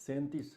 37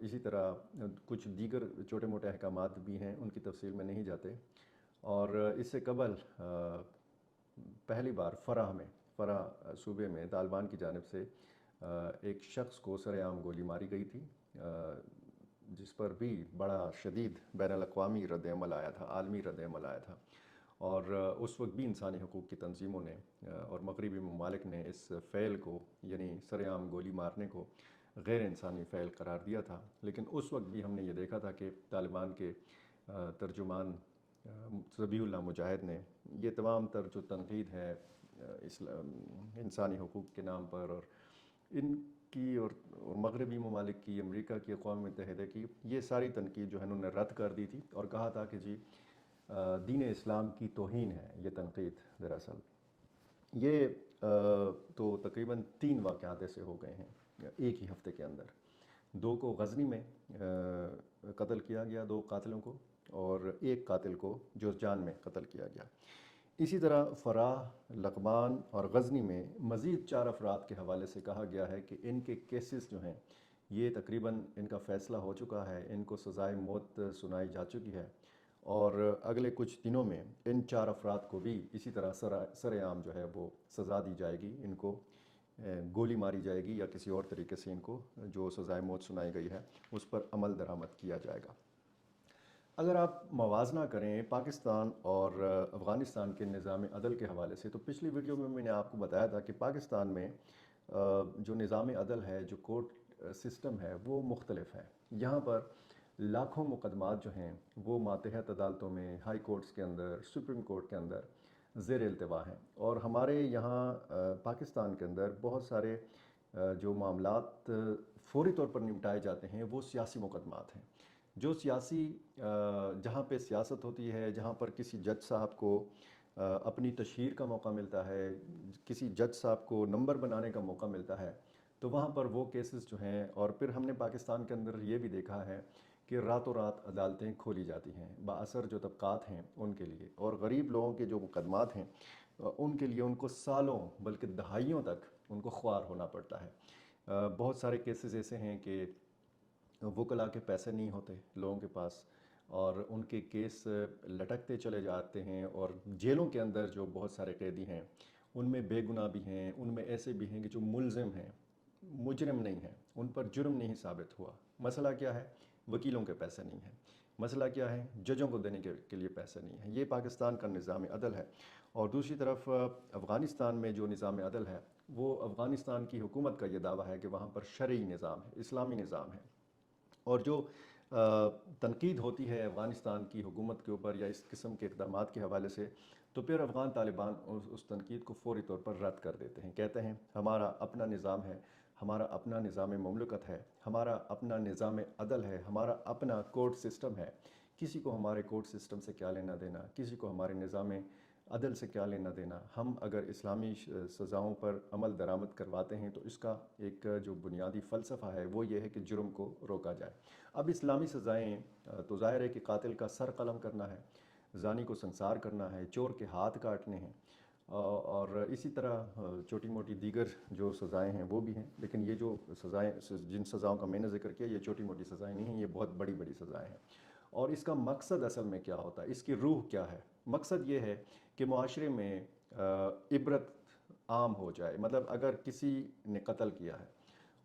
اسی طرح کچھ دیگر چھوٹے موٹے احکامات بھی ہیں، ان کی تفصیل میں نہیں جاتے۔ اور اس سے قبل پہلی بار فرا صوبے میں طالبان کی جانب سے ایک شخص کو سر عام گولی ماری گئی تھی، جس پر بھی بڑا شدید بین الاقوامی رد عمل آیا تھا، عالمی رد عمل آیا تھا۔ اور اس وقت بھی انسانی حقوق کی تنظیموں نے اور مغربی ممالک نے اس فعل کو، یعنی سر عام گولی مارنے کو، غیر انسانی فعل قرار دیا تھا۔ لیکن اس وقت بھی ہم نے یہ دیکھا تھا کہ طالبان کے ترجمان ذبیح اللہ مجاہد نے یہ تمام تر جو تنقید ہے انسانی حقوق کے نام پر، اور ان کی اور مغربی ممالک کی، امریکہ کی، اقوام متحدہ کی، یہ ساری تنقید جو ہے انہوں نے رد کر دی تھی اور کہا تھا کہ جی دین اسلام کی توہین ہے یہ تنقید۔ دراصل یہ تو تقریباً 3 واقعات ایسے ہو گئے ہیں ایک ہی ہفتے کے اندر۔ 2 کو غزنی میں قتل کیا گیا، 2 قاتلوں کو، اور 1 قاتل کو جوزجان میں قتل کیا گیا۔ اسی طرح فراح، لقمان اور غزنی میں مزید 4 افراد کے حوالے سے کہا گیا ہے کہ ان کے کیسز جو ہیں یہ تقریباً ان کا فیصلہ ہو چکا ہے، ان کو سزائے موت سنائی جا چکی ہے، اور اگلے کچھ دنوں میں ان 4 افراد کو بھی اسی طرح سر عام جو ہے وہ سزا دی جائے گی، ان کو گولی ماری جائے گی یا کسی اور طریقے سے ان کو جو سزائے موت سنائی گئی ہے اس پر عمل درآمد کیا جائے گا۔ اگر آپ موازنہ کریں پاکستان اور افغانستان کے نظام عدل کے حوالے سے، تو پچھلی ویڈیو میں نے آپ کو بتایا تھا کہ پاکستان میں جو نظام عدل ہے، جو کورٹ سسٹم ہے، وہ مختلف ہے۔ یہاں پر لاکھوں مقدمات جو ہیں وہ ماتحت عدالتوں میں، ہائی کورٹس کے اندر، سپریم کورٹ کے اندر زیر التوا ہیں، اور ہمارے یہاں پاکستان کے اندر بہت سارے جو معاملات فوری طور پر نمٹائے جاتے ہیں وہ سیاسی مقدمات ہیں۔ جو سیاسی جہاں پہ سیاست ہوتی ہے، جہاں پر کسی جج صاحب کو اپنی تشہیر کا موقع ملتا ہے، کسی جج صاحب کو نمبر بنانے کا موقع ملتا ہے، تو وہاں پر وہ کیسز جو ہیں، اور پھر ہم نے پاکستان کے اندر یہ بھی دیکھا ہے کہ راتوں رات عدالتیں کھولی جاتی ہیں با اثر جو طبقات ہیں ان کے لیے، اور غریب لوگوں کے جو مقدمات ہیں ان کے لیے ان کو سالوں بلکہ دہائیوں تک ان کو خوار ہونا پڑتا ہے۔ بہت سارے کیسز ایسے ہیں کہ وکلاء کے پیسے نہیں ہوتے لوگوں کے پاس، اور ان کے کیس لٹکتے چلے جاتے ہیں، اور جیلوں کے اندر جو بہت سارے قیدی ہیں ان میں بے گناہ بھی ہیں، ان میں ایسے بھی ہیں کہ جو ملزم ہیں، مجرم نہیں ہیں، ان پر جرم نہیں ثابت ہوا۔ مسئلہ کیا ہے؟ وکیلوں کے پیسے نہیں ہیں۔ مسئلہ کیا ہے؟ ججوں کو دینے کے لیے پیسے نہیں ہیں۔ یہ پاکستان کا نظام عدل ہے۔ اور دوسری طرف افغانستان میں جو نظام عدل ہے، وہ افغانستان کی حکومت کا یہ دعویٰ ہے کہ وہاں پر شرعی نظام ہے، اسلامی نظام ہے، اور جو تنقید ہوتی ہے افغانستان کی حکومت کے اوپر یا اس قسم کے اقدامات کے حوالے سے، تو پھر افغان طالبان اس تنقید کو فوری طور پر رد کر دیتے ہیں، کہتے ہیں ہمارا اپنا نظام ہے، ہمارا اپنا نظام مملکت ہے، ہمارا اپنا نظام عدل ہے، ہمارا اپنا کورٹ سسٹم ہے، کسی کو ہمارے کورٹ سسٹم سے کیا لینا دینا، کسی کو ہمارے نظام عدل سے کیا لینا دینا۔ ہم اگر اسلامی سزاؤں پر عمل درآمد کرواتے ہیں تو اس کا ایک جو بنیادی فلسفہ ہے وہ یہ ہے کہ جرم کو روکا جائے۔ اب اسلامی سزائیں تو ظاہر ہے کہ قاتل کا سر قلم کرنا ہے، زانی کو سنسار کرنا ہے، چور کے ہاتھ کاٹنے ہیں، اور اسی طرح چھوٹی موٹی دیگر جو سزائیں ہیں وہ بھی ہیں، لیکن یہ جو سزائیں، جن سزاؤں کا میں نے ذکر کیا، یہ چھوٹی موٹی سزائیں نہیں ہیں، یہ بہت بڑی بڑی سزائیں ہیں۔ اور اس کا مقصد اصل میں کیا ہوتا ہے، اس کی روح کیا ہے؟ مقصد یہ ہے کہ معاشرے میں عبرت عام ہو جائے۔ مطلب اگر کسی نے قتل کیا ہے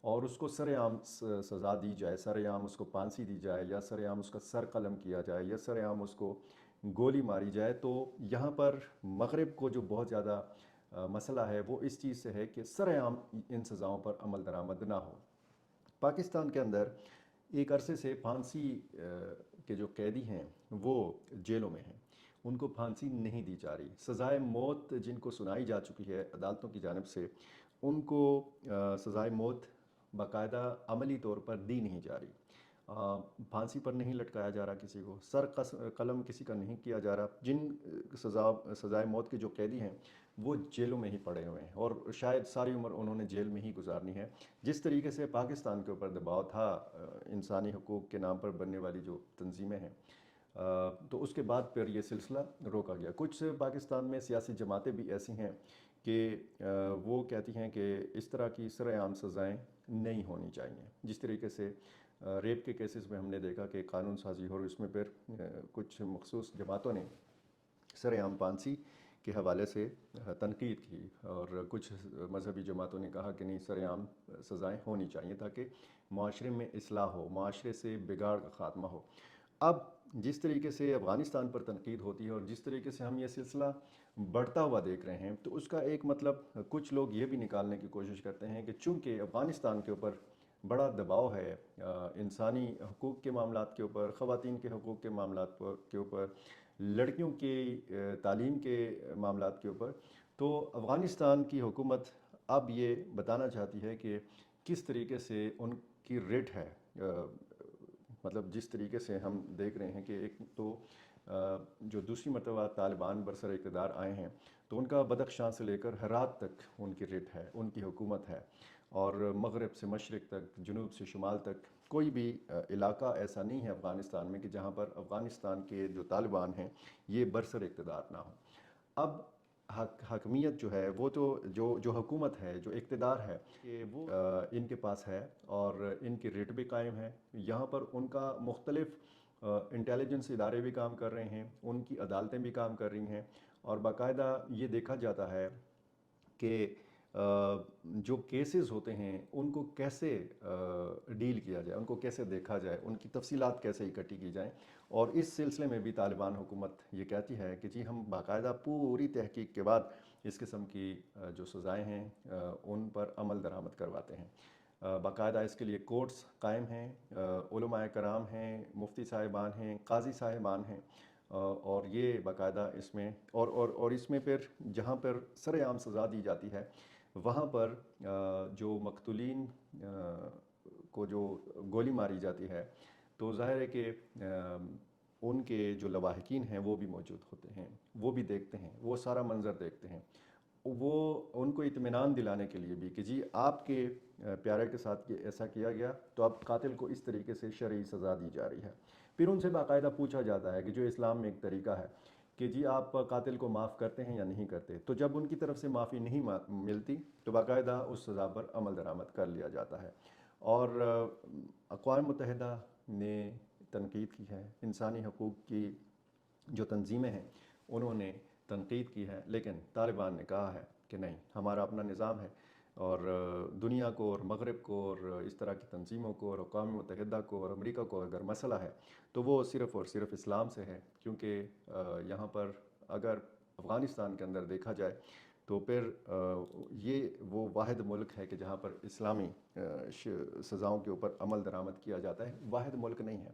اور اس کو سر عام سزا دی جائے، سر عام اس کو پھانسی دی جائے، یا سر عام اس کا سر قلم کیا جائے، یا سر عام اس کو گولی ماری جائے، تو یہاں پر مغرب کو جو بہت زیادہ مسئلہ ہے وہ اس چیز سے ہے کہ سر عام ان سزاؤں پر عمل درآمد نہ ہو۔ پاکستان کے اندر ایک عرصے سے پھانسی کے جو قیدی ہیں وہ جیلوں میں ہیں، ان کو پھانسی نہیں دی جا رہی۔ سزائے موت جن کو سنائی جا چکی ہے عدالتوں کی جانب سے، ان کو سزائے موت باقاعدہ عملی طور پر دی نہیں جا رہی۔ پھانسی پر نہیں لٹکایا جا رہا کسی کو، سر قلم کسی کا نہیں کیا جا رہا۔ جن سزائے موت کے جو قیدی ہیں وہ جیلوں میں ہی پڑے ہوئے ہیں، اور شاید ساری عمر انہوں نے جیل میں ہی گزارنی ہے۔ جس طریقے سے پاکستان کے اوپر دباؤ تھا انسانی حقوق کے نام پر بننے والی جو تنظیمیں ہیں، تو اس کے بعد پھر یہ سلسلہ روکا گیا۔ کچھ پاکستان میں سیاسی جماعتیں بھی ایسی ہیں کہ وہ کہتی ہیں کہ اس طرح کی سر عام سزائیں نہیں ہونی چاہیے۔ جس طریقے سے ریپ کے کیسز میں ہم نے دیکھا کہ قانون سازی اور اس میں پھر کچھ مخصوص جماعتوں نے سر عام پھانسی کے حوالے سے تنقید کی، اور کچھ مذہبی جماعتوں نے کہا کہ نہیں، سر عام سزائیں ہونی چاہیے تاکہ معاشرے میں اصلاح ہو، معاشرے سے بگاڑ کا خاتمہ ہو۔ اب جس طریقے سے افغانستان پر تنقید ہوتی ہے اور جس طریقے سے ہم یہ سلسلہ بڑھتا ہوا دیکھ رہے ہیں، تو اس کا ایک مطلب کچھ لوگ یہ بھی نکالنے کی کوشش کرتے ہیں کہ چونکہ افغانستان کے اوپر بڑا دباؤ ہے انسانی حقوق کے معاملات کے اوپر، خواتین کے حقوق کے معاملات کے اوپر، لڑکیوں کی تعلیم کے معاملات کے اوپر، تو افغانستان کی حکومت اب یہ بتانا چاہتی ہے کہ کس طریقے سے ان کی ریٹ ہے، مطلب جس طریقے سے ہم دیکھ رہے ہیں کہ ایک تو جو دوسری مرتبہ طالبان برسر اقتدار آئے ہیں تو ان کا بدخشاں سے لے کر ہرات تک ان کی ریٹ ہے، ان کی حکومت ہے، اور مغرب سے مشرق تک، جنوب سے شمال تک کوئی بھی علاقہ ایسا نہیں ہے افغانستان میں کہ جہاں پر افغانستان کے جو طالبان ہیں یہ برسر اقتدار نہ ہوں۔ اب حکمیت جو ہے وہ تو جو حکومت ہے، جو اقتدار ہے، کہ وہ ان کے پاس ہے، اور ان کی ریٹ بھی قائم ہے۔ یہاں پر ان کا مختلف انٹیلیجنس ادارے بھی کام کر رہے ہیں، ان کی عدالتیں بھی کام کر رہی ہیں، اور باقاعدہ یہ دیکھا جاتا ہے کہ جو کیسز ہوتے ہیں ان کو کیسے ڈیل کیا جائے، ان کو کیسے دیکھا جائے، ان کی تفصیلات کیسے اکٹھی کی جائیں۔ اور اس سلسلے میں بھی طالبان حکومت یہ کہتی ہے کہ جی ہم باقاعدہ پوری تحقیق کے بعد اس قسم کی جو سزائیں ہیں ان پر عمل درآمد کرواتے ہیں۔ باقاعدہ اس کے لیے کورٹس قائم ہیں، علماء کرام ہیں، مفتی صاحبان ہیں، قاضی صاحبان ہیں، اور یہ باقاعدہ اس میں اور اس میں پھر جہاں پر سر عام سزا دی جاتی ہے وہاں پر جو مقتولین کو جو گولی ماری جاتی ہے تو ظاہر ہے کہ ان کے جو لواحقین ہیں وہ بھی موجود ہوتے ہیں، وہ بھی دیکھتے ہیں، وہ سارا منظر دیکھتے ہیں، وہ ان کو اطمینان دلانے کے لیے بھی کہ جی آپ کے پیارے کے ساتھ ایسا کیا گیا تو اب قاتل کو اس طریقے سے شرعی سزا دی جا رہی ہے۔ پھر ان سے باقاعدہ پوچھا جاتا ہے کہ جو اسلام میں ایک طریقہ ہے کہ جی آپ قاتل کو معاف کرتے ہیں یا نہیں کرتے، تو جب ان کی طرف سے معافی نہیں ملتی تو باقاعدہ اس سزا پر عمل درآمد کر لیا جاتا ہے۔ اور اقوام متحدہ نے تنقید کی ہے، انسانی حقوق کی جو تنظیمیں ہیں انہوں نے تنقید کی ہے، لیکن طالبان نے کہا ہے کہ نہیں، ہمارا اپنا نظام ہے، اور دنیا کو اور مغرب کو اور اس طرح کی تنظیموں کو اور اقوام متحدہ کو اور امریکہ کو اگر مسئلہ ہے تو وہ صرف اور صرف اسلام سے ہے، کیونکہ یہاں پر اگر افغانستان کے اندر دیکھا جائے تو پھر یہ وہ واحد ملک ہے کہ جہاں پر اسلامی سزاؤں کے اوپر عمل درآمد کیا جاتا ہے، واحد ملک نہیں ہے۔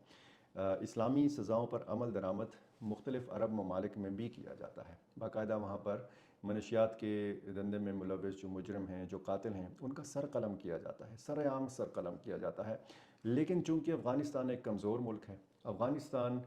اسلامی سزاؤں پر عمل درآمد مختلف عرب ممالک میں بھی کیا جاتا ہے، باقاعدہ وہاں پر منشیات کے دھندے میں ملوث جو مجرم ہیں، جو قاتل ہیں، ان کا سر قلم کیا جاتا ہے، سر عام سر قلم کیا جاتا ہے۔ لیکن چونکہ افغانستان ایک کمزور ملک ہے، افغانستان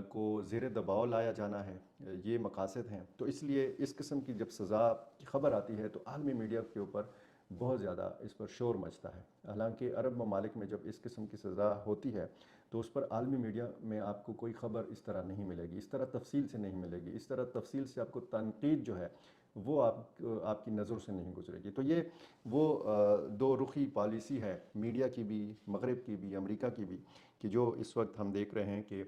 کو زیر دباؤ لایا جانا ہے، یہ مقاصد ہیں، تو اس لیے اس قسم کی جب سزا کی خبر آتی ہے تو عالمی میڈیا کے اوپر بہت زیادہ اس پر شور مچتا ہے۔ حالانکہ عرب ممالک میں جب اس قسم کی سزا ہوتی ہے تو اس پر عالمی میڈیا میں آپ کو کوئی خبر اس طرح نہیں ملے گی، اس طرح تفصیل سے نہیں ملے گی، اس طرح تفصیل سے آپ کو تنقید جو ہے وہ آپ کی نظر سے نہیں گزرے گی۔ تو یہ وہ دو رخی پالیسی ہے میڈیا کی بھی، مغرب کی بھی، امریکہ کی بھی، کہ جو اس وقت ہم دیکھ رہے ہیں کہ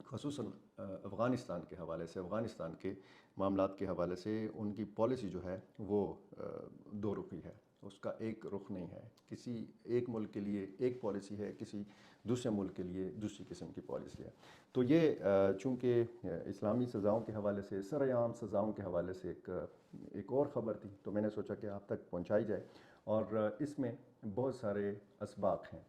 خصوصاً افغانستان کے حوالے سے، افغانستان کے معاملات کے حوالے سے ان کی پالیسی جو ہے وہ دو رخی ہے، اس کا ایک رخ نہیں ہے۔ کسی ایک ملک کے لیے ایک پالیسی ہے، کسی دوسرے ملک کے لیے دوسری قسم کی پالیسی ہے۔ تو یہ چونکہ اسلامی سزاؤں کے حوالے سے، سر عام سزاؤں کے حوالے سے ایک اور خبر تھی تو میں نے سوچا کہ آپ تک پہنچائی جائے، اور اس میں بہت سارے اسباق ہیں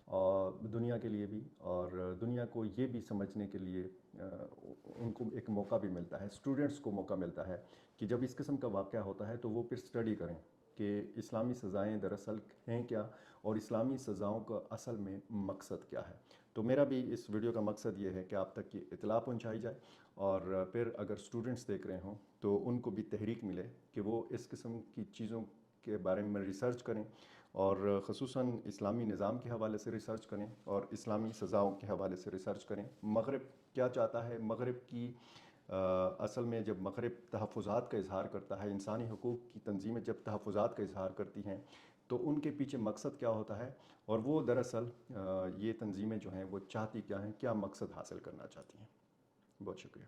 اور دنیا کے لیے بھی، اور دنیا کو یہ بھی سمجھنے کے لیے ان کو ایک موقع بھی ملتا ہے، اسٹوڈنٹس کو موقع ملتا ہے کہ جب اس قسم کا واقعہ ہوتا ہے تو وہ پھر اسٹڈی کریں کہ اسلامی سزائیں دراصل ہیں کیا، اور اسلامی سزاؤں کا اصل میں مقصد کیا ہے۔ تو میرا بھی اس ویڈیو کا مقصد یہ ہے کہ آپ تک یہ اطلاع پہنچائی جائے، اور پھر اگر اسٹوڈنٹس دیکھ رہے ہوں تو ان کو بھی تحریک ملے کہ وہ اس قسم کی چیزوں کے بارے میں ریسرچ کریں، اور خصوصاً اسلامی نظام کے حوالے سے ریسرچ کریں اور اسلامی سزاؤں کے حوالے سے ریسرچ کریں۔ مغرب کیا چاہتا ہے، مغرب کی اصل میں جب مغرب تحفظات کا اظہار کرتا ہے، انسانی حقوق کی تنظیمیں جب تحفظات کا اظہار کرتی ہیں تو ان کے پیچھے مقصد کیا ہوتا ہے، اور وہ دراصل یہ تنظیمیں جو ہیں وہ چاہتی کیا ہیں، کیا مقصد حاصل کرنا چاہتی ہیں۔ بہت شکریہ۔